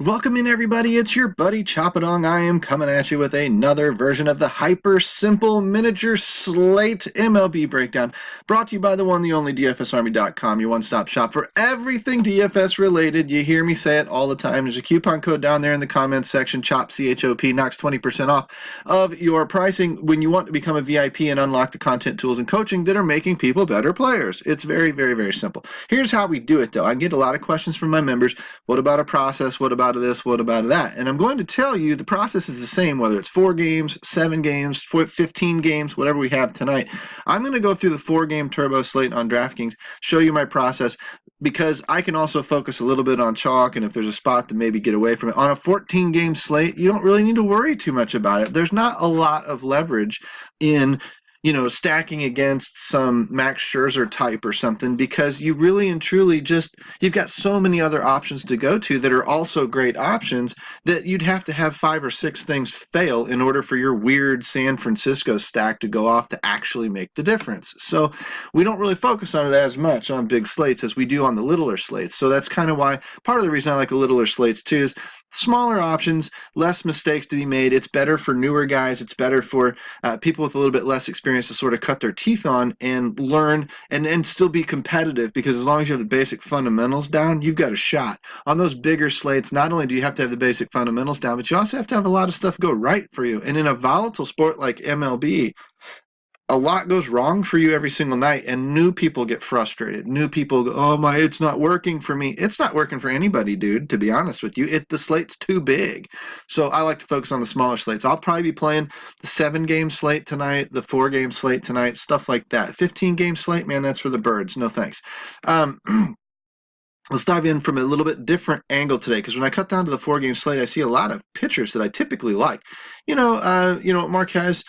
Welcome in, everybody. It's your buddy Choppadong. I am coming at you with another version of the hyper simple miniature slate MLB breakdown, brought to you by the one, the only DFSArmy.com, your one-stop shop for everything DFS related. You hear me say it all the time. There's a coupon code down there in the comments section. CHOP, CHOP, knocks 20% off of your pricing when you want to become a VIP and unlock the content, tools, and coaching that are making people better players. It's very, very, very simple. Here's how we do it, though. I get a lot of questions from my members. What about a process? What about this? What about that? And I'm going to tell you the process is the same, whether it's 4 games, 7 games, 15 games, whatever we have tonight. I'm going to go through the 4-game turbo slate on DraftKings, show you my process, because I can also focus a little bit on chalk, and if there's a spot to maybe get away from it. On a 14-game slate, you don't really need to worry too much about it. There's not a lot of leverage in stacking against some Max Scherzer type or something, because you really and truly you've got so many other options to go to that are also great options that you'd have to have 5 or 6 things fail in order for your weird San Francisco stack to go off to actually make the difference. So we don't really focus on it as much on big slates as we do on the littler slates. So that's kind of why part of the reason I like the littler slates too is smaller options, less mistakes to be made. It's better for newer guys. It's better for people with a little bit less experience to sort of cut their teeth on and learn and still be competitive, because as long as you have the basic fundamentals down, you've got a shot. On those bigger slates, not only do you have to have the basic fundamentals down, but you also have to have a lot of stuff go right for you. And in a volatile sport like MLB, a lot goes wrong for you every single night, and new people get frustrated. New people go, oh it's not working for me. It's not working for anybody, dude, to be honest with you. The slate's too big. So I like to focus on the smaller slates. I'll probably be playing the 7-game slate tonight, the 4-game slate tonight, stuff like that. 15-game slate, man, that's for the birds. No thanks. Let's dive in from a little bit different angle today, because when I cut down to the 4-game slate, I see a lot of pitchers that I typically like. Marquez,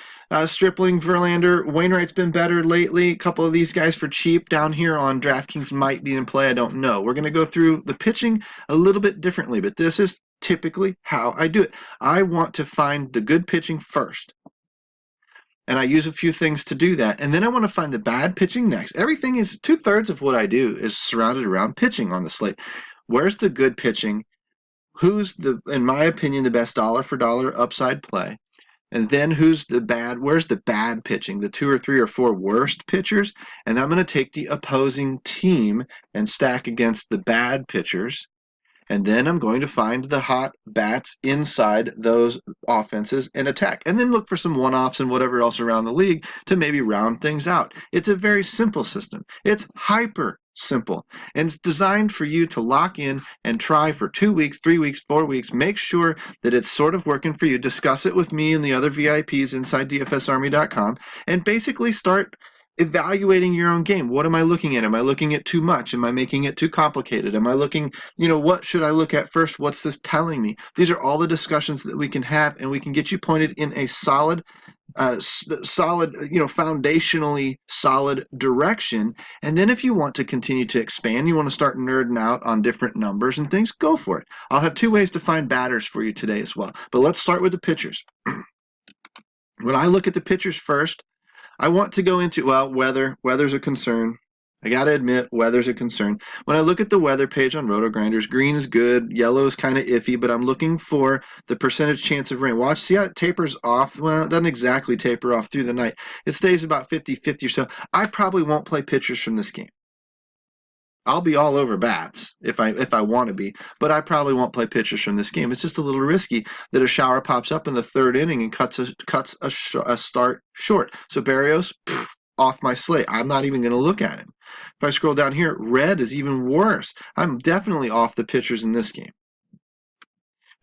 Stripling, Verlander, Wainwright's been better lately. A couple of these guys for cheap down here on DraftKings might be in play. I don't know. We're going to go through the pitching a little bit differently, but this is typically how I do it. I want to find the good pitching first, and I use a few things to do that. And then I want to find the bad pitching next. Everything is 2/3 of what I do is surrounded around pitching on the slate. Where's the good pitching? Who's in my opinion, the best dollar for dollar upside play? And then where's the bad pitching? The 2 or 3 or 4 worst pitchers. And I'm going to take the opposing team and stack against the bad pitchers. And then I'm going to find the hot bats inside those offenses and attack. And then look for some one-offs and whatever else around the league to maybe round things out. It's a very simple system. It's hyper simple. And it's designed for you to lock in and try for 2 weeks, 3 weeks, 4 weeks. Make sure that it's sort of working for you. Discuss it with me and the other VIPs inside DFSArmy.com, and basically start evaluating your own game. What am I looking at? Am I looking at too much? Am I making it too complicated? Am I looking, what should I look at first? What's this telling me? These are all the discussions that we can have, and we can get you pointed in a solid, foundationally solid direction. And then if you want to continue to expand, you want to start nerding out on different numbers and things, go for it. I'll have 2 ways to find batters for you today as well. But let's start with the pitchers. When I look at the pitchers first, I want to go into, weather. Weather's a concern. I got to admit, weather's a concern. When I look at the weather page on Roto-Grinders, green is good, yellow is kind of iffy, but I'm looking for the percentage chance of rain. Watch, see how it tapers off? Well, it doesn't exactly taper off through the night. It stays about 50-50 or so. I probably won't play pitchers from this game. I'll be all over bats if I want to be, but I probably won't play pitchers from this game. It's just a little risky that a shower pops up in the 3rd inning and cuts a start short. So Barrios, off my slate. I'm not even going to look at him. If I scroll down here, red is even worse. I'm definitely off the pitchers in this game.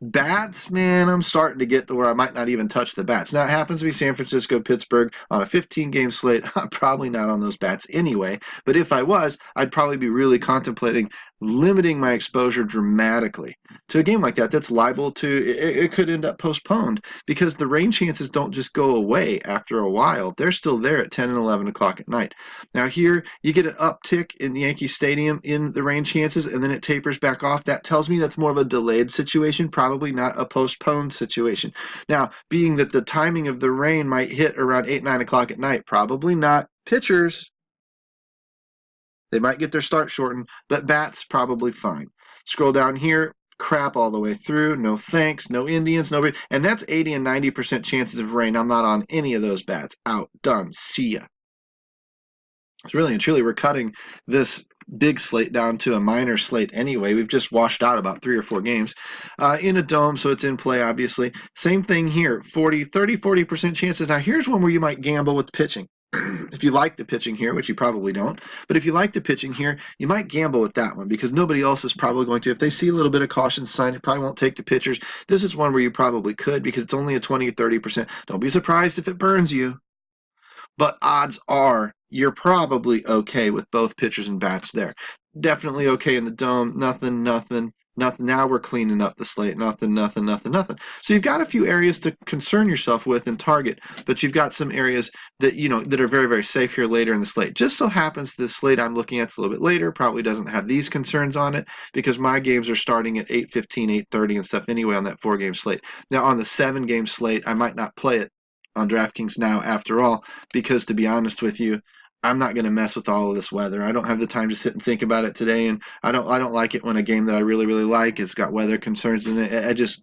Bats, man, I'm starting to get to where I might not even touch the bats. Now, it happens to be San Francisco, Pittsburgh on a 15-game slate. I'm probably not on those bats anyway, but if I was, I'd probably be really contemplating limiting my exposure dramatically to a game like that. That's liable to, it could end up postponed, because the rain chances don't just go away after a while. They're still there at 10 and 11 o'clock at night. Now here, you get an uptick in Yankee Stadium in the rain chances, and then it tapers back off. That tells me that's more of a delayed situation, probably not a postponed situation. Now, being that the timing of the rain might hit around 8, 9 o'clock at night, probably not pitchers. They might get their start shortened, but bats probably fine. Scroll down here. crap all the way through. No thanks, no Indians, nobody. And that's 80 and 90% chances of rain. I'm not on any of those bats. Out, done, see ya. It's really and truly, we're cutting this big slate down to a minor slate anyway. We've just washed out about 3 or 4 games in a dome, so it's in play, obviously. Same thing here, 40% chances. Now, here's one where you might gamble with pitching. If you like the pitching here, which you probably don't, but if you like the pitching here, you might gamble with that one because nobody else is probably going to. If they see a little bit of caution sign, it probably won't take the pitchers. This is one where you probably could because it's only a 20 or 30%. Don't be surprised if it burns you. But odds are you're probably okay with both pitchers and bats there. Definitely okay in the dome. Nothing. Now we're cleaning up the slate. Nothing. So you've got a few areas to concern yourself with and target, but you've got some areas that that are very, very safe here later in the slate. Just so happens this slate I'm looking at a little bit later probably doesn't have these concerns on it because my games are starting at 8:15, 8:30 and stuff anyway on that 4-game slate. Now on the 7-game slate, I might not play it on DraftKings now after all, because to be honest with you, I'm not going to mess with all of this weather. I don't have the time to sit and think about it today, and I don't like it when a game that I really, really like has got weather concerns in it. I just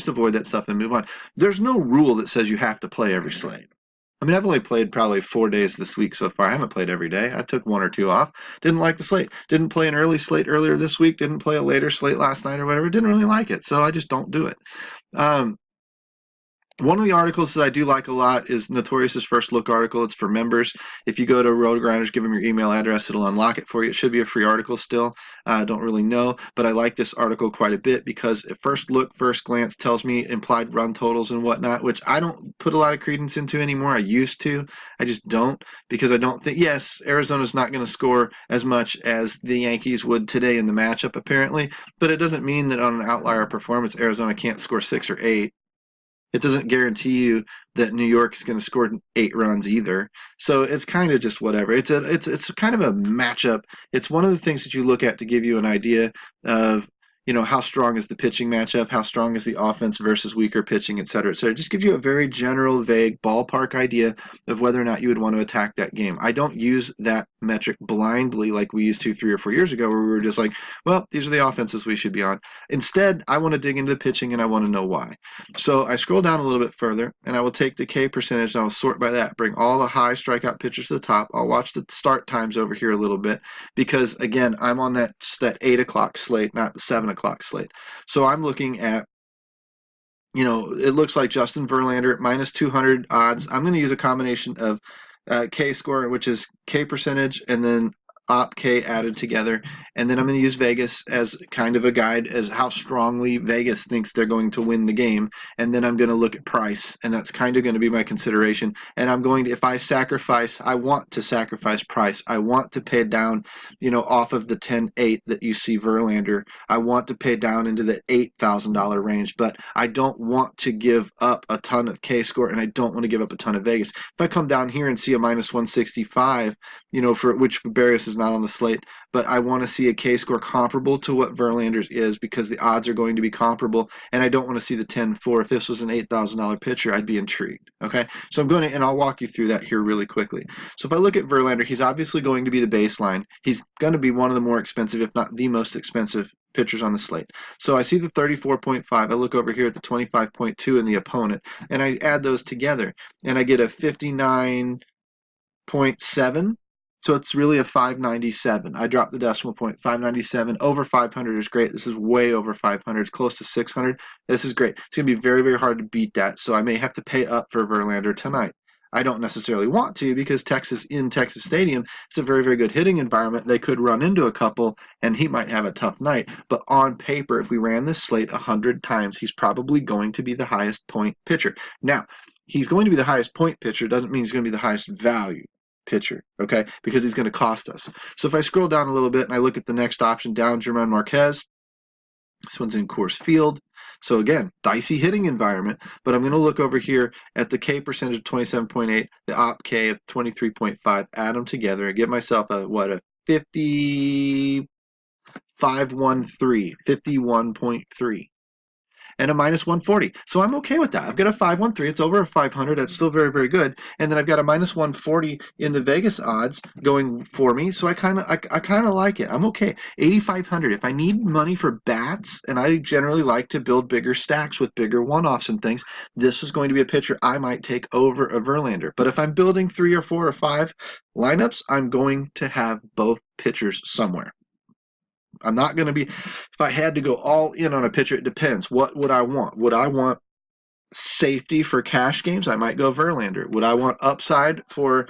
avoid that stuff and move on. There's no rule that says you have to play every slate. I mean, I've only played probably 4 days this week so far. I haven't played every day. I took 1 or 2 off. Didn't like the slate. Didn't play an early slate earlier this week. Didn't play a later slate last night or whatever. Didn't really like it, so I just don't do it. One of the articles that I do like a lot is Notorious's First Look article. It's for members. If you go to Road Grinders, give them your email address, it'll unlock it for you. It should be a free article still. I don't really know, but I like this article quite a bit because at first look, first glance tells me implied run totals and whatnot, which I don't put a lot of credence into anymore. I used to. I just don't because I don't think, yes, Arizona's not going to score as much as the Yankees would today in the matchup apparently, but it doesn't mean that on an outlier performance, Arizona can't score 6 or 8. It doesn't guarantee you that New York is going to score 8 runs either. So it's kind of just whatever. It's kind of a matchup. It's one of the things that you look at to give you an idea of how strong is the pitching matchup, how strong is the offense versus weaker pitching, et cetera, et cetera. It just gives you a very general, vague ballpark idea of whether or not you would want to attack that game. I don't use that metric blindly like we used to 3 or 4 years ago where we were just like, well, these are the offenses we should be on. Instead, I want to dig into the pitching and I want to know why. So I scroll down a little bit further and I will take the K percentage and I will sort by that, bring all the high strikeout pitchers to the top. I'll watch the start times over here a little bit because, again, I'm on that 8 o'clock slate, not the 7 o'clock slate. So I'm looking at, it looks like Justin Verlander minus 200 odds. I'm going to use a combination of K score, which is K percentage, and then op K added together. And then I'm going to use Vegas as kind of a guide as how strongly Vegas thinks they're going to win the game. And then I'm going to look at price, and that's kind of going to be my consideration. And I'm going to, if I want to sacrifice price. I want to pay down, off of the 10-8 that you see Verlander. I want to pay down into the $8,000 range, but I don't want to give up a ton of K score, and I don't want to give up a ton of Vegas. If I come down here and see a minus 165, for which Barrios is not on the slate, but I want to see a K score comparable to what Verlander's is because the odds are going to be comparable, and I don't want to see the 10-4. If this was an $8,000 pitcher, I'd be intrigued. Okay, so I'm going to, and I'll walk you through that here really quickly. So if I look at Verlander, he's obviously going to be the baseline. He's going to be one of the more expensive, if not the most expensive pitchers on the slate. So I see the 34.5. I look over here at the 25.2 in the opponent, and I add those together, and I get a 59.7. So it's really a 597. I dropped the decimal point. 597 over 500 is great. This is way over 500. It's close to 600. This is great. It's going to be very, very hard to beat that. So I may have to pay up for Verlander tonight. I don't necessarily want to because Texas Stadium, it's a very, very good hitting environment. They could run into a couple and he might have a tough night. But on paper, if we ran this slate 100 times, he's probably going to be the highest point pitcher. Now, he's going to be the highest point pitcher. Doesn't mean he's going to be the highest value pitcher, okay? Because he's going to cost us. So if I scroll down a little bit and I look at the next option down, German Marquez, this one's in Coors Field. So again, dicey hitting environment, but I'm going to look over here at the K percentage of 27.8, the op K of 23.5, add them together and get myself a 51.3. and a minus 140. So I'm okay with that. I've got a 513. It's over a 500. That's still very, very good. And then I've got a minus 140 in the Vegas odds going for me. So I kind of like it. I'm okay. 8,500. If I need money for bats, and I generally like to build bigger stacks with bigger one-offs and things, this was going to be a pitcher I might take over a Verlander. But if I'm building 3 or 4 or 5 lineups, I'm going to have both pitchers somewhere. I'm not going to be, if I had to go all in on a pitcher, it depends. What would I want? Would I want safety for cash games? I might go Verlander. Would I want upside for,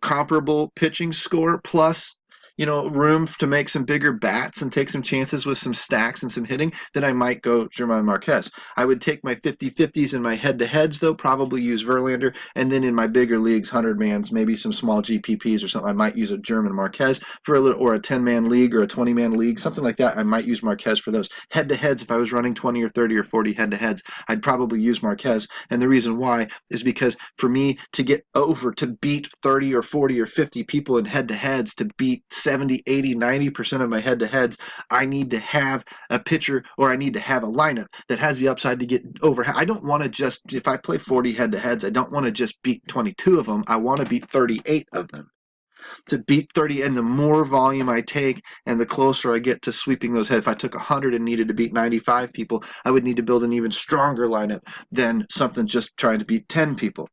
comparable pitching score plus, room to make some bigger bats and take some chances with some stacks and some hitting? Then I might go German Marquez. I would take my 50-50s in my head-to-heads, though, probably use Verlander. And then in my bigger leagues, 100-mans, maybe some small GPPs or something, I might use a German Marquez for a little, or a 10-man league or a 20-man league, something like that. I might use Marquez for those. Head-to-heads, if I was running 20 or 30 or 40 head-to-heads, I'd probably use Marquez. And the reason why is because for me to get over, to beat 30 or 40 or 50 people in head-to-heads, to beat 70, 80, 90% of my head-to-heads, I need to have a pitcher, or I need to have a lineup that has the upside to get over. I don't want to just, if I play 40 head-to-heads, I don't want to just beat 22 of them. I want to beat 38 of them. To beat 30, and the more volume I take and the closer I get to sweeping those heads. If I took 100 and needed to beat 95 people, I would need to build an even stronger lineup than something just trying to beat 10 people.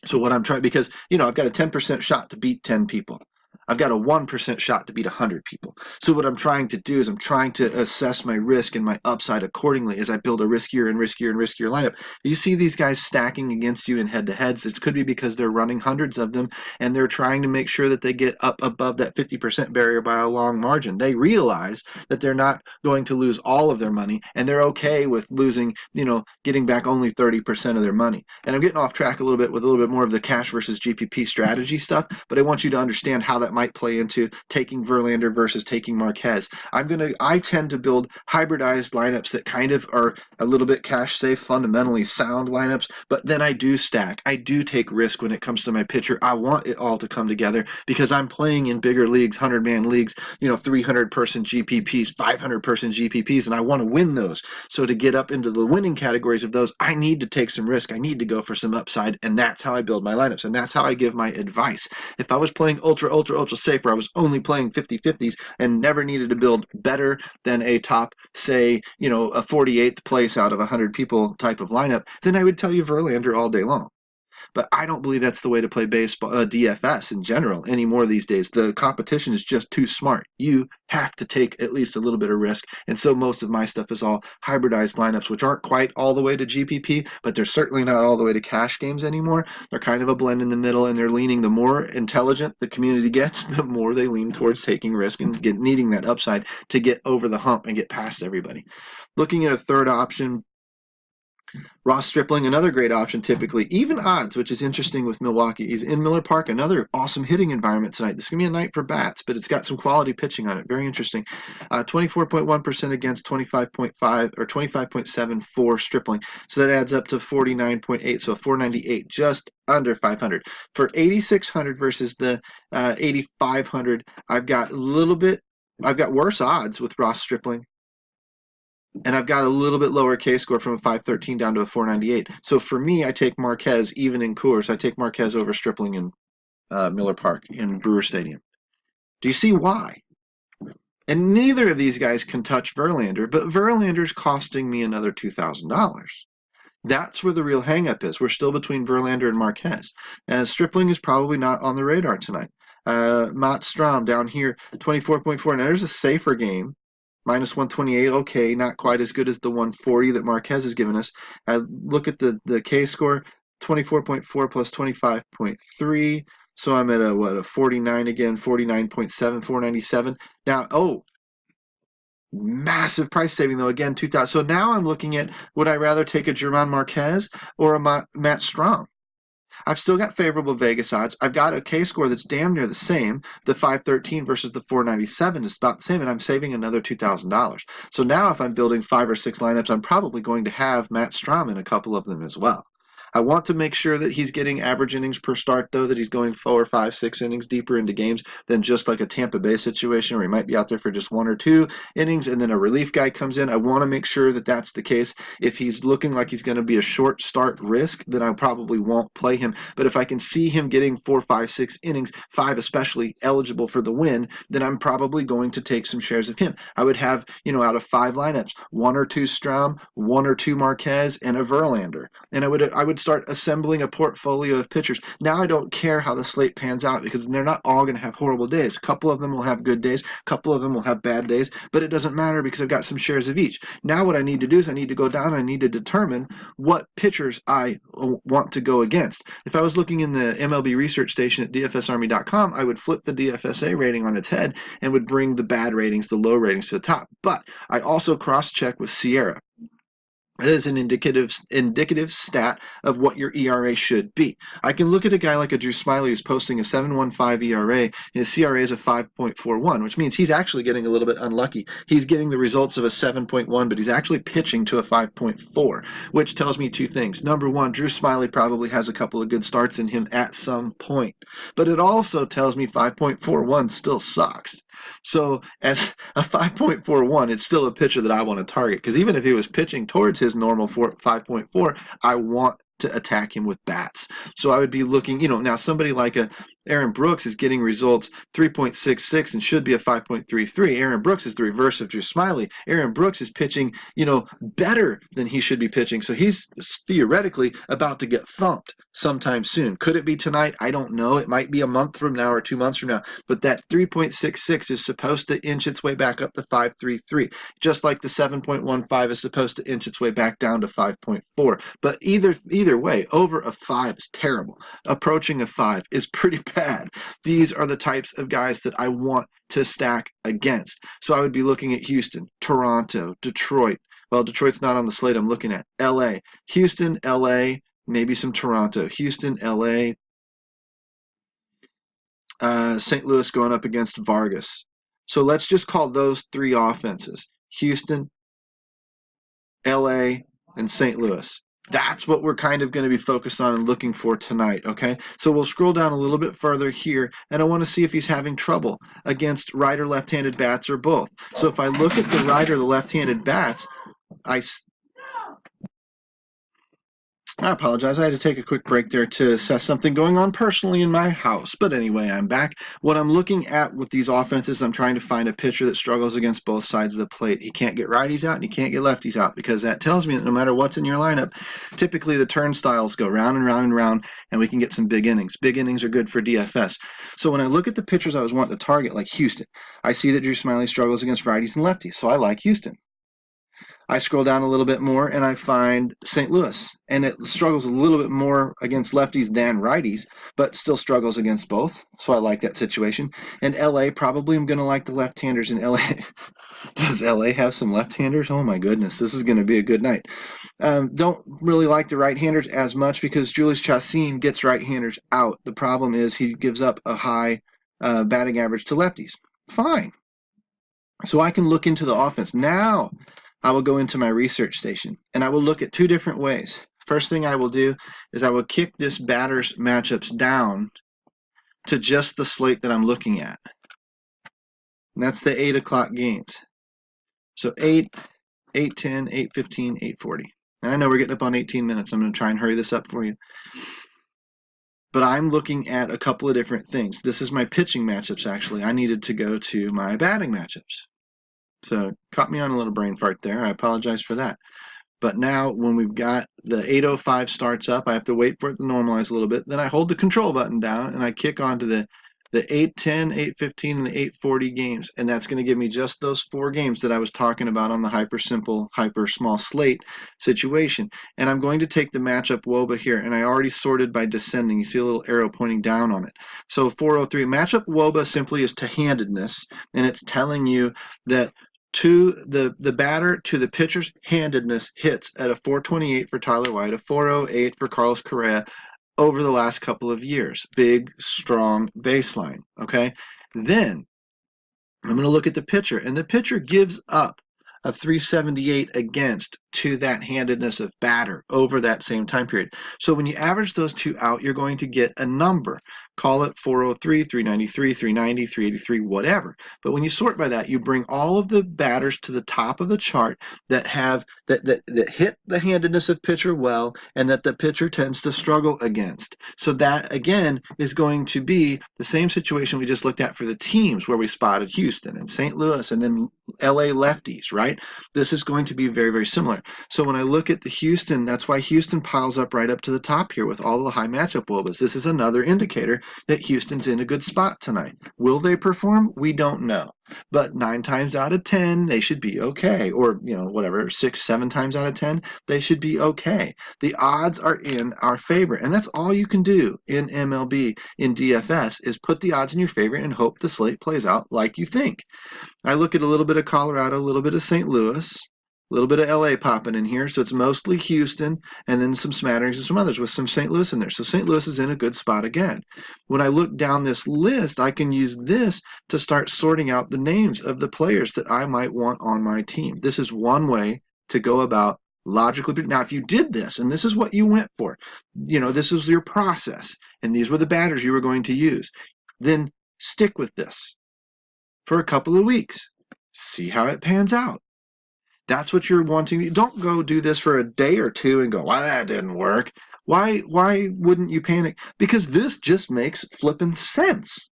So what I'm trying, because, I've got a 10% shot to beat 10 people. I've got a 1% shot to beat 100 people. So what I'm trying to do is I'm trying to assess my risk and my upside accordingly as I build a riskier and riskier and riskier lineup. You see these guys stacking against you in head-to-heads. It could be because they're running hundreds of them and they're trying to make sure that they get up above that 50% barrier by a long margin. They realize that they're not going to lose all of their money, and they're okay with losing, getting back only 30% of their money. And I'm getting off track a little bit with a little bit more of the cash versus GPP strategy stuff, but I want you to understand how that might play into taking Verlander versus taking Marquez. I tend to build hybridized lineups that kind of are a little bit cash safe, fundamentally sound lineups, but then I do stack. I do take risk when it comes to my pitcher. I want it all to come together because I'm playing in bigger leagues, 100-man leagues, 300-person GPPs, 500-person GPPs, and I want to win those. So to get up into the winning categories of those, I need to take some risk. I need to go for some upside, and that's how I build my lineups, and that's how I give my advice. If I was playing ultra safe, where I was only playing 50-50s and never needed to build better than a top, say, a 48th place out of 100 people type of lineup, then I would tell you Verlander all day long. But I don't believe that's the way to play baseball, DFS in general anymore these days. The competition is just too smart. You have to take at least a little bit of risk. And so most of my stuff is all hybridized lineups, which aren't quite all the way to GPP, but they're certainly not all the way to cash games anymore. They're kind of a blend in the middle, and they're leaning, the more intelligent the community gets, the more they lean towards taking risk and needing that upside to get over the hump and get past everybody. Looking at a third option, Ross Stripling, another great option typically. Even odds, which is interesting with Milwaukee. He's in Miller Park, another awesome hitting environment tonight. This is going to be a night for bats, but it's got some quality pitching on it. Very interesting. 24.1% against 25.5 or 25.7 for Stripling. So that adds up to 49.8, so a 498, just under 500. For 8,600 versus the 8,500, I've got worse odds with Ross Stripling. And I've got a little bit lower K-score from a 513 down to a 498. So for me, I take Marquez even in Coors. I take Marquez over Stripling in Miller Park in Brewer Stadium. Do you see why? And neither of these guys can touch Verlander, but Verlander's costing me another $2,000. That's where the real hang-up is. We're still between Verlander and Marquez. Stripling is probably not on the radar tonight. Matt Strom down here, 24.4. Now there's a safer game. Minus 128, okay, not quite as good as the 140 that Marquez has given us. Look at the K-score, 24.4 plus 25.3. So I'm at a 49 again, 49.7, 497. Now, massive price saving though, again, 2,000. So now I'm looking at, would I rather take a German Marquez or a Matt Strom? I've still got favorable Vegas odds. I've got a K-score that's damn near the same. The 513 versus the 497 is about the same, and I'm saving another $2,000. So now if I'm building 5 or 6 lineups, I'm probably going to have Matt Strom in a couple of them as well. I want to make sure that he's getting average innings per start, though, that he's going 4, 5, 6 innings deeper into games than just like a Tampa Bay situation where he might be out there for just 1 or 2 innings and then a relief guy comes in. I want to make sure that that's the case. If he's looking like he's going to be a short start risk, then I probably won't play him. But if I can see him getting 4, 5, 6 innings, 5 especially, eligible for the win, then I'm probably going to take some shares of him. I would have, out of 5 lineups, 1 or 2 Strahm, 1 or 2 Marquez, and a Verlander. And I would start assembling a portfolio of pitchers. Now I don't care how the slate pans out because they're not all going to have horrible days. A couple of them will have good days, a couple of them will have bad days, but it doesn't matter because I've got some shares of each. Now what I need to do is I need to go down and I need to determine what pitchers I want to go against. If I was looking in the MLB research station at DFSArmy.com, I would flip the DFSA rating on its head and would bring the bad ratings, the low ratings to the top. But I also cross-check with Sierra. It is an indicative stat of what your ERA should be. I can look at a guy like a Drew Smyly who's posting a 7.15 ERA, and his CRA is a 5.41, which means he's actually getting a little bit unlucky. He's getting the results of a 7.1, but he's actually pitching to a 5.4, which tells me 2 things. Number 1, Drew Smyly probably has a couple of good starts in him at some point, but it also tells me 5.41 still sucks. So as a 5.41, it's still a pitcher that I want to target because even if he was pitching towards his normal 5.4, I want to attack him with bats. So I would be looking, now somebody like a Aaron Brooks is getting results 3.66 and should be a 5.33. Aaron Brooks is the reverse of Drew Smyly. Aaron Brooks is pitching, better than he should be pitching. So he's theoretically about to get thumped sometime soon. Could it be tonight? I don't know. It might be a month from now or 2 months from now. But that 3.66 is supposed to inch its way back up to 5.33, just like the 7.15 is supposed to inch its way back down to 5.4. But either way, over a 5 is terrible. Approaching a 5 is pretty bad. These are the types of guys that I want to stack against. So I would be looking at Houston, Toronto, Detroit. Well, Detroit's not on the slate I'm looking at. LA, Houston, LA, maybe some Toronto. Houston, LA, St. Louis going up against Vargas. So let's just call those 3 offenses. Houston, LA, and St. Louis. That's what we're kind of going to be focused on and looking for tonight, okay? So we'll scroll down a little bit further here, and I want to see if he's having trouble against right or left-handed bats or both. So if I look at the right or the left-handed bats, I apologize. I had to take a quick break there to assess something going on personally in my house. But anyway, I'm back. What I'm looking at with these offenses, I'm trying to find a pitcher that struggles against both sides of the plate. He can't get righties out and he can't get lefties out because that tells me that no matter what's in your lineup, typically the turnstiles go round and round and round and we can get some big innings. Big innings are good for DFS. So when I look at the pitchers I was wanting to target, like Houston, I see that Drew Smyly struggles against righties and lefties, so I like Houston. I scroll down a little bit more and I find St. Louis, and it struggles a little bit more against lefties than righties, but still struggles against both, so I like that situation. And LA, probably I'm going to like the left-handers in LA. Does LA have some left-handers? Oh my goodness, this is going to be a good night. Don't really like the right-handers as much because Julius Chassin gets right-handers out. The problem is he gives up a high batting average to lefties. Fine. So I can look into the offense. Now I will go into my research station and I will look at 2 different ways. First thing I will do is I will kick this batter's matchups down to just the slate that I'm looking at. And that's the 8 o'clock games. So 8, 8:10, 8:15, 8:40. And I know we're getting up on 18 minutes. I'm going to try and hurry this up for you. But I'm looking at a couple of different things. This is my pitching matchups, actually. I needed to go to my batting matchups. So caught me on a little brain fart there. I apologize for that. But now when we've got the 8:05 starts up, I have to wait for it to normalize a little bit. Then I hold the control button down and I kick onto the 8:10, 8:15, and the 8:40 games. And that's going to give me just those 4 games that I was talking about on the hyper simple, hyper small slate situation. And I'm going to take the matchup WOBA here, and I already sorted by descending. You see a little arrow pointing down on it. So 403, matchup WOBA simply is to-handedness, and it's telling you that to the batter to the pitcher's handedness hits at a 428 for Tyler White, a 408 for Carlos Correa over the last couple of years. Big, strong baseline, okay? Then I'm going to look at the pitcher, and the pitcher gives up a 378 against to that handedness of batter over that same time period. So when you average those two out, you're going to get a number. Call it 403, 393, 390, 383, whatever. But when you sort by that, you bring all of the batters to the top of the chart that have that hit the handedness of pitcher well and that the pitcher tends to struggle against. So that again is going to be the same situation we just looked at for the teams where we spotted Houston and St. Louis and then LA lefties, right? This is going to be very, very similar. So when I look at the Houston, that's why Houston piles up right up to the top here with all the high matchup wobas. This is another indicator that Houston's in a good spot tonight. Will they perform? We don't know. But 9 times out of 10, they should be okay. Or, whatever, 6, 7 times out of 10, they should be okay. The odds are in our favor. And that's all you can do in MLB, in DFS, is put the odds in your favor and hope the slate plays out like you think. I look at a little bit of Colorado, a little bit of St. Louis, a little bit of LA popping in here. So it's mostly Houston and then some smatterings and some others with some St. Louis in there. So St. Louis is in a good spot again. When I look down this list, I can use this to start sorting out the names of the players that I might want on my team. This is one way to go about logically. Now, if you did this and this is what you went for, this is your process and these were the batters you were going to use, then stick with this for a couple of weeks. See how it pans out. That's what you're wanting. Don't go do this for a day or two and go, well, that didn't work. Why wouldn't you panic? Because this just makes flippin' sense.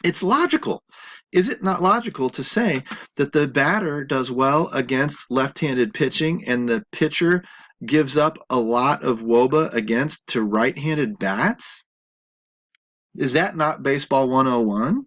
It's logical. Is it not logical to say that the batter does well against left-handed pitching and the pitcher gives up a lot of WOBA against to right-handed bats? Is that not baseball 101?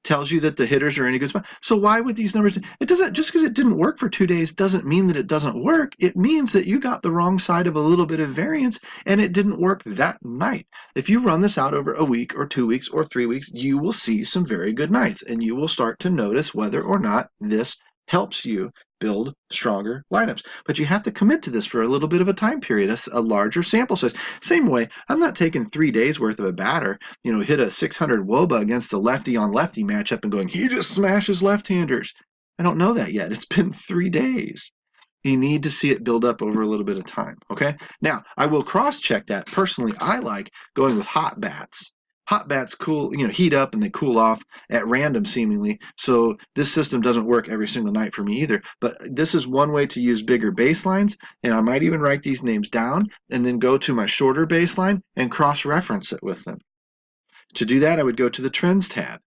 Tells you that the hitters are in a good spot. So why would these numbers, it doesn't, just because it didn't work for 2 days doesn't mean that it doesn't work. It means that you got the wrong side of a little bit of variance and it didn't work that night. If you run this out over a week or 2 weeks or 3 weeks, you will see some very good nights and you will start to notice whether or not this helps you build stronger lineups. But you have to commit to this for a little bit of a time period, a larger sample size. Same way, I'm not taking 3 days worth of a batter, hit a 600 WOBA against a lefty on lefty matchup and going, he just smashes left-handers. I don't know that yet. It's been 3 days. You need to see it build up over a little bit of time, okay? Now, I will cross-check that. Personally, I like going with hot bats. Hot bats cool, heat up and they cool off at random seemingly. So this system doesn't work every single night for me either. But this is one way to use bigger baselines. And I might even write these names down and then go to my shorter baseline and cross-reference it with them. To do that, I would go to the Trends tab.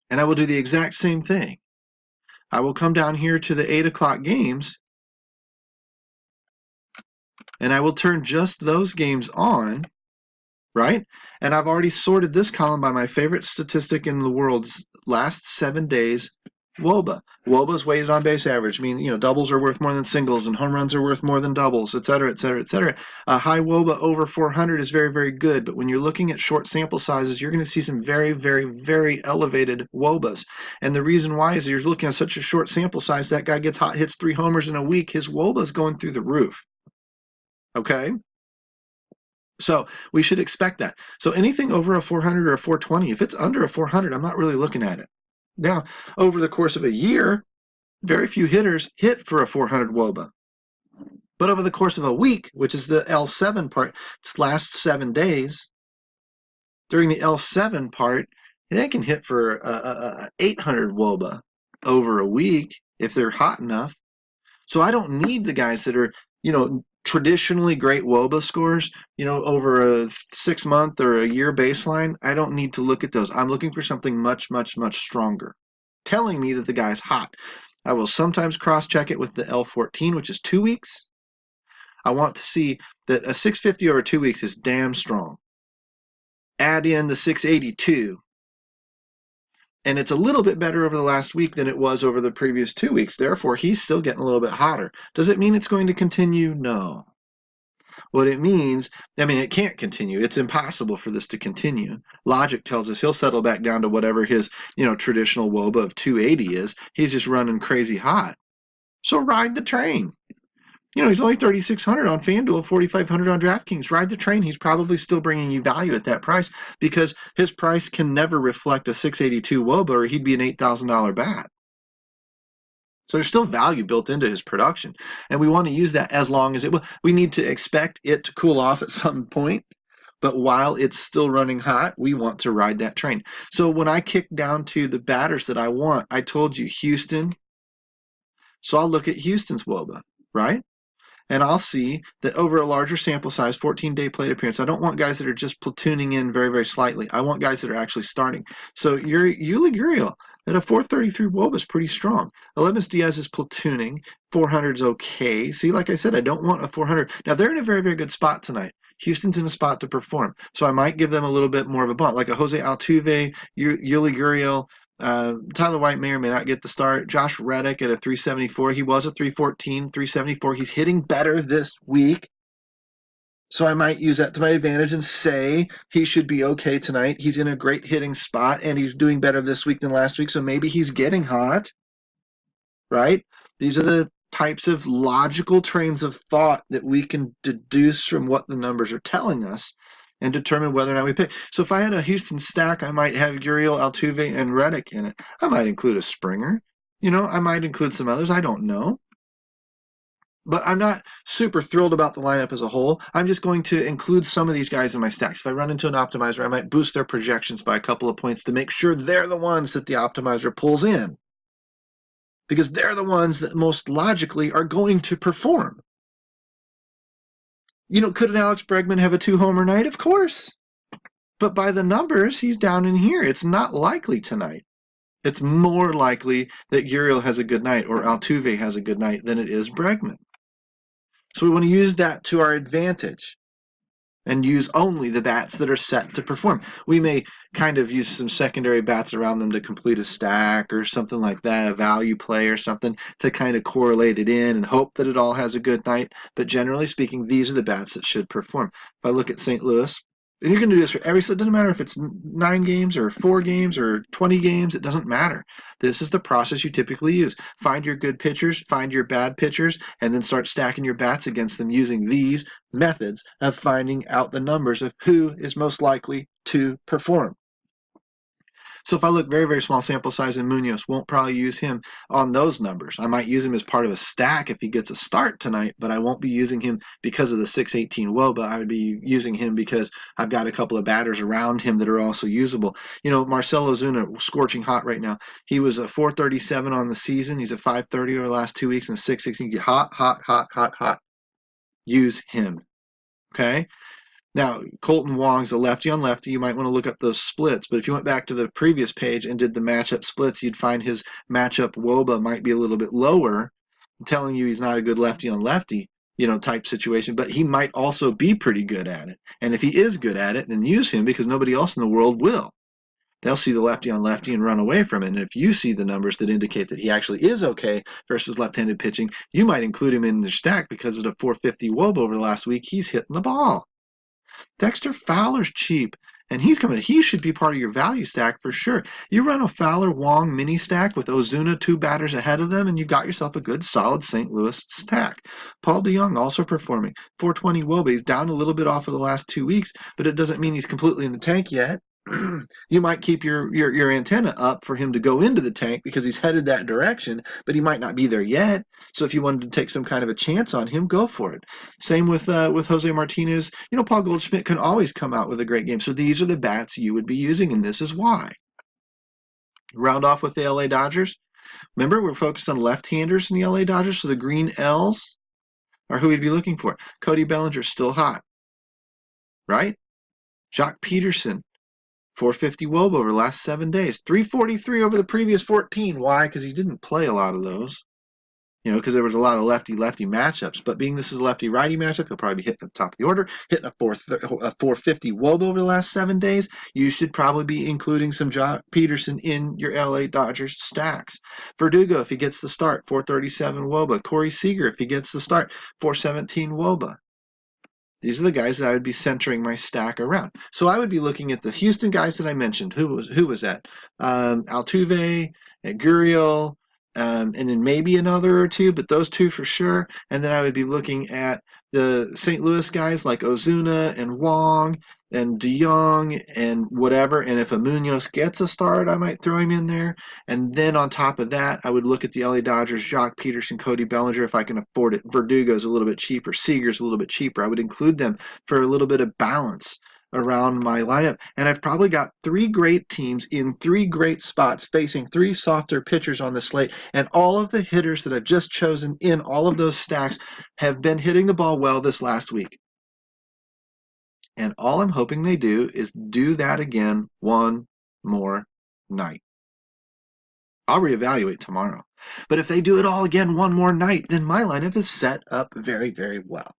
And I will do the exact same thing. I will come down here to the 8 o'clock games. And I will turn just those games on. Right? And I've already sorted this column by my favorite statistic in the world's last 7 days, WOBA. WOBA is weighted on base average, meaning, doubles are worth more than singles and home runs are worth more than doubles, et cetera, et cetera, et cetera. A high WOBA over 400 is very, very good, but when you're looking at short sample sizes, you're going to see some very, very, very elevated WOBAs. And the reason why is you're looking at such a short sample size, that guy gets hot, hits 3 homers in a week, his WOBA is going through the roof. Okay? So we should expect that. So anything over a 400 or a 420, if it's under a 400, I'm not really looking at it. Now, over the course of a year, very few hitters hit for a 400 WOBA. But over the course of a week, which is the L7 part, it's last 7 days, during the L7 part, they can hit for a 800 WOBA over a week if they're hot enough. So I don't need the guys that are, traditionally great WOBA scores, over a 6-month or a year baseline. I don't need to look at those. I'm looking for something much, much, much stronger, telling me that the guy's hot. I will sometimes cross-check it with the L14, which is 2 weeks. I want to see that a 650 over 2 weeks is damn strong. Add in the 682. And it's a little bit better over the last week than it was over the previous 2 weeks. Therefore, he's still getting a little bit hotter. Does it mean it's going to continue? No. What it means, it can't continue. It's impossible for this to continue. Logic tells us he'll settle back down to whatever his, traditional WOBA of 280 is. He's just running crazy hot. So ride the train. He's only 3,600 on FanDuel, 4,500 on DraftKings. Ride the train. He's probably still bringing you value at that price because his price can never reflect a 682 WOBA or he'd be an $8,000 bat. So there's still value built into his production, and we want to use that as long as it will. We need to expect it to cool off at some point, but while it's still running hot, we want to ride that train. So when I kick down to the batters that I want, I told you Houston. So I'll look at Houston's WOBA, right? And I'll see that over a larger sample size, 14-day plate appearance, I don't want guys that are just platooning in very, very slightly. I want guys that are actually starting. So your Yuli Gurriel at a 433 WOBA is pretty strong. Elemis Diaz is platooning. 400 is okay. See, like I said, I don't want a 400. Now, they're in a very, very good spot tonight. Houston's in a spot to perform. So I might give them a little bit more of a bump, like a Jose Altuve, Yuli Gurriel. Tyler White may or may not get the start. Josh Reddick at a 374. He was a 314, 374. He's hitting better this week. So I might use that to my advantage and say he should be okay tonight. He's in a great hitting spot, and he's doing better this week than last week, so maybe he's getting hot, right? These are the types of logical trains of thought that we can deduce from what the numbers are telling us and determine whether or not we pick. So if I had a Houston stack, I might have Gurriel, Altuve, and Reddick in it. I might include a Springer. I might include some others. I don't know. But I'm not super thrilled about the lineup as a whole. I'm just going to include some of these guys in my stacks. If I run into an optimizer, I might boost their projections by a couple of points to make sure they're the ones that the optimizer pulls in, because they're the ones that most logically are going to perform. Could an Alex Bregman have a 2-homer night? Of course. But by the numbers, he's down in here. It's not likely tonight. It's more likely that Gurriel has a good night or Altuve has a good night than it is Bregman. So we want to use that to our advantage and use only the bats that are set to perform. We may kind of use some secondary bats around them to complete a stack or something like that, a value play or something to kind of correlate it in and hope that it all has a good night. But generally speaking, these are the bats that should perform. If I look at St. Louis, and you're going to do this for every, so it doesn't matter if it's 9 games or 4 games or 20 games, it doesn't matter. This is the process you typically use. Find your good pitchers, find your bad pitchers, and then start stacking your bats against them using these methods of finding out the numbers of who is most likely to perform. So if I look very, very small sample size in Munoz, won't probably use him on those numbers. I might use him as part of a stack if he gets a start tonight, but I won't be using him because of the 618 WOBA. I would be using him because I've got a couple of batters around him that are also usable. Marcell Ozuna, scorching hot right now. He was a 437 on the season. He's a 530 over the last 2 weeks and 616. Hot, hot, hot, hot, hot. Use him. Okay? Now, Colton Wong's a lefty on lefty. You might want to look up those splits. But if you went back to the previous page and did the matchup splits, you'd find his matchup WOBA might be a little bit lower, telling you he's not a good lefty on lefty, type situation. But he might also be pretty good at it. And if he is good at it, then use him because nobody else in the world will. They'll see the lefty on lefty and run away from it. And if you see the numbers that indicate that he actually is okay versus left-handed pitching, you might include him in your stack because of the 450 WOBA over the last week. He's hitting the ball. Dexter Fowler's cheap, and he's coming. He should be part of your value stack for sure. You run a Fowler-Wong mini stack with Ozuna 2 batters ahead of them, and you got yourself a good, solid St. Louis stack. Paul DeJong also performing. 420 WOBA. He's down a little bit off of the last 2 weeks, but it doesn't mean he's completely in the tank yet. You might keep your antenna up for him to go into the tank because he's headed that direction, but he might not be there yet. So if you wanted to take some kind of a chance on him, go for it. Same with Jose Martinez. Paul Goldschmidt can always come out with a great game. So these are the bats you would be using, and this is why. Round off with the LA Dodgers. Remember, we're focused on left-handers in the LA Dodgers, so the green L's are who we'd be looking for. Cody Bellinger's still hot, right? Jock Peterson. 450 WOBA over the last 7 days. 343 over the previous 14. Why? Because he didn't play a lot of those. Because there was a lot of lefty-lefty matchups. But being this is a lefty-righty matchup, he'll probably be hitting at the top of the order, hitting a 450 WOBA over the last 7 days. You should probably be including some Jock Peterson in your LA Dodgers stacks. Verdugo, if he gets the start, 437 WOBA. Corey Seager, if he gets the start, 417 WOBA. These are the guys that I would be centering my stack around. So I would be looking at the Houston guys that I mentioned. Who was that? Altuve, Gurriel, and then maybe another or two, but those 2 for sure. And then I would be looking at the St. Louis guys like Ozuna and Wong and DeYoung and whatever. And if a Munoz gets a start, I might throw him in there. And then on top of that, I would look at the LA Dodgers, Jock Peterson, Cody Bellinger, if I can afford it. Verdugo's a little bit cheaper. Seager's a little bit cheaper. I would include them for a little bit of balance around my lineup. And I've probably got 3 great teams in 3 great spots facing 3 softer pitchers on the slate. And all of the hitters that I've just chosen in all of those stacks have been hitting the ball well this last week. And all I'm hoping they do is do that again one more night. I'll reevaluate tomorrow. But if they do it all again one more night, then my lineup is set up very, very well.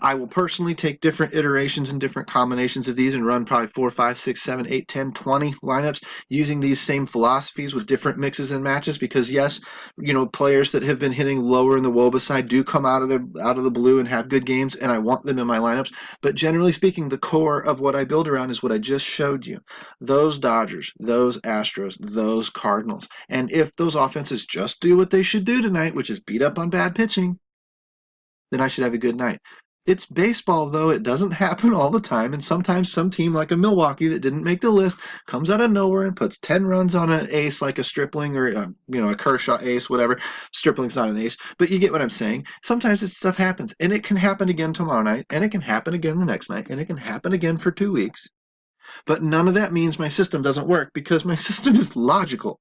I will personally take different iterations and different combinations of these and run probably 4, 5, 6, 7, 8, 10, 20 lineups using these same philosophies with different mixes and matches because yes, players that have been hitting lower in the WOBA side do come out of the blue and have good games and I want them in my lineups. But generally speaking, the core of what I build around is what I just showed you. Those Dodgers, those Astros, those Cardinals. And if those offenses just do what they should do tonight, which is beat up on bad pitching, then I should have a good night. It's baseball, though. It doesn't happen all the time, and sometimes some team like a Milwaukee that didn't make the list comes out of nowhere and puts 10 runs on an ace like a Stripling or a Kershaw ace, whatever. Stripling's not an ace, but you get what I'm saying. Sometimes this stuff happens, and it can happen again tomorrow night, and it can happen again the next night, and it can happen again for 2 weeks. But none of that means my system doesn't work because my system is logical.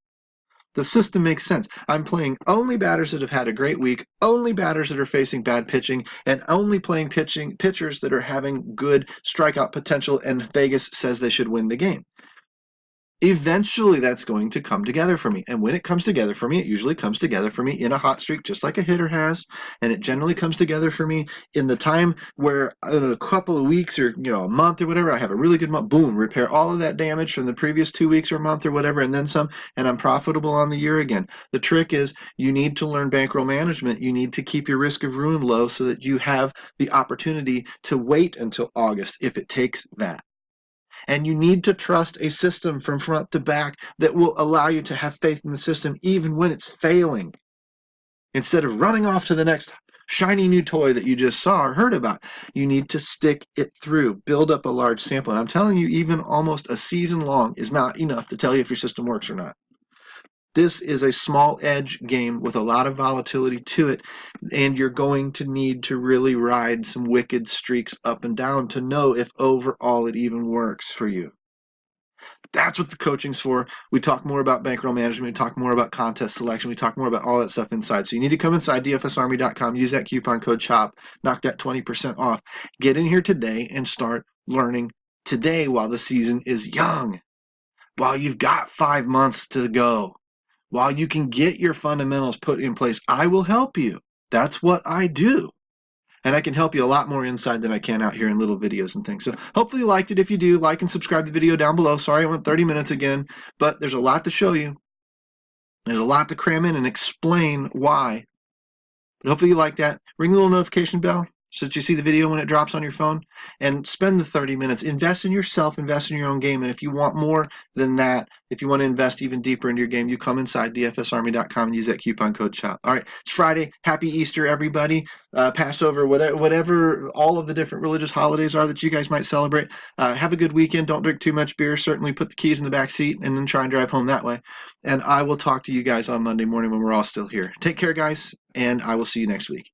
The system makes sense. I'm playing only batters that have had a great week, only batters that are facing bad pitching, and only playing pitchers that are having good strikeout potential, and Vegas says they should win the game. Eventually, that's going to come together for me. And when it comes together for me, it usually comes together for me in a hot streak, just like a hitter has. And it generally comes together for me in the time where in a couple of weeks or a month or whatever, I have a really good month. Boom, repair all of that damage from the previous 2 weeks or month or whatever, and then some, and I'm profitable on the year again. The trick is you need to learn bankroll management. You need to keep your risk of ruin low so that you have the opportunity to wait until August if it takes that. And you need to trust a system from front to back that will allow you to have faith in the system even when it's failing. Instead of running off to the next shiny new toy that you just saw or heard about, you need to stick it through, build up a large sample. And I'm telling you, even almost a season long is not enough to tell you if your system works or not. This is a small edge game with a lot of volatility to it, and you're going to need to really ride some wicked streaks up and down to know if overall it even works for you. That's what the coaching's for. We talk more about bankroll management. We talk more about contest selection. We talk more about all that stuff inside. So you need to come inside dfsarmy.com, use that coupon code CHOP, knock that 20% off. Get in here today and start learning today while the season is young, while you've got 5 months to go. While you can get your fundamentals put in place, I will help you. That's what I do. And I can help you a lot more inside than I can out here in little videos and things. So hopefully you liked it. If you do, like and subscribe to the video down below. Sorry I went 30 minutes again, but there's a lot to show you. There's a lot to cram in and explain why. But hopefully you like that. Ring the little notification bell so that you see the video when it drops on your phone, and spend the 30 minutes. Invest in yourself, invest in your own game, and if you want more than that, if you want to invest even deeper into your game, you come inside dfsarmy.com and use that coupon code CHOP. All right, it's Friday. Happy Easter, everybody. Passover, whatever all of the different religious holidays are that you guys might celebrate. Have a good weekend. Don't drink too much beer. Certainly put the keys in the back seat and then try and drive home that way. And I will talk to you guys on Monday morning when we're all still here. Take care, guys, and I will see you next week.